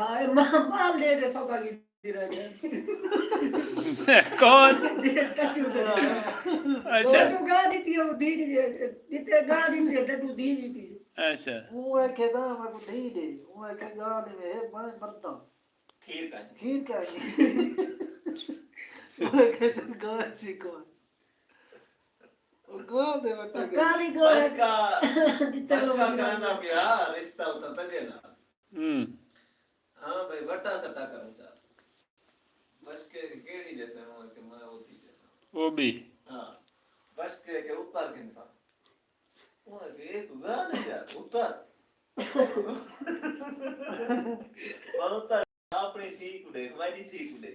हाय माल दे दे सौका की रह गया कौन अच्छा तो गाड़ी थी वो दी जिते गाड़ी थी टटू दी थी अच्छा वो है केदा मैं को दी दे वो है के गाड़ी में मैं मरता खीर का वो के गाड़ी को वो दे बता काली को बस का कराना पिया रिश्ता होता था लेना हाँ भाई बटा सटा करूँ चार बस के केड़ी जैसे हो कि मैं होती जैसा वो भी हाँ बस के उतार के इंसान वो है एक गा नहीं यार उतार उतार अपनी ठीक उड़े हमारी ठीक उड़े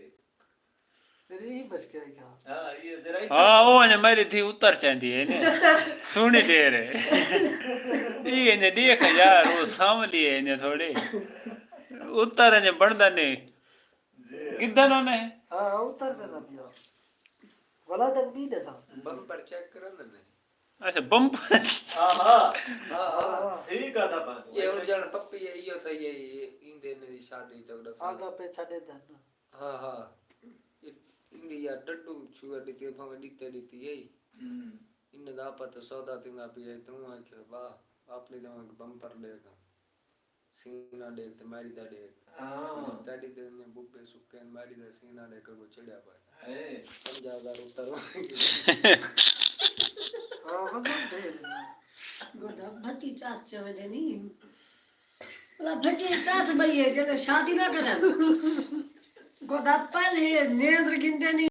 तेरी बच के क्या हाँ ये जरा हाँ वो ने मेरी थी उतर चाहती है ने सुनी दे रे ये ने देख यार वो सांवली है ने थोड़े उतर ने बढ़दा ने किधर ने हाँ उतर के ना पिया वाला तक भी देता बम पर चेक करो ना अच्छा बम हाँ हाँ ठीक है था बात ये और जन पप्पी है यो था ये इंदे ने शादी तक आगा पे छड़े था हाँ हाँ इंडिया डड्डू छुआ दिते भावे दिते दिती है इन दापा तो सौदा तिंगा पिए तुम है के वाह आपने तो बम पर देगा सीना देख ते मारी दा देख हाँ दादी दे ने बुब्बे सुके मारी दा सीना देख को चढ़या पाए है 50,000 उतर हाँ मतलब दे गोदा भट्टी चास चवे दे नी ला भट्टी चास भई है जे शादी ना करे गोदा पहले नेंद्र गिनते नहीं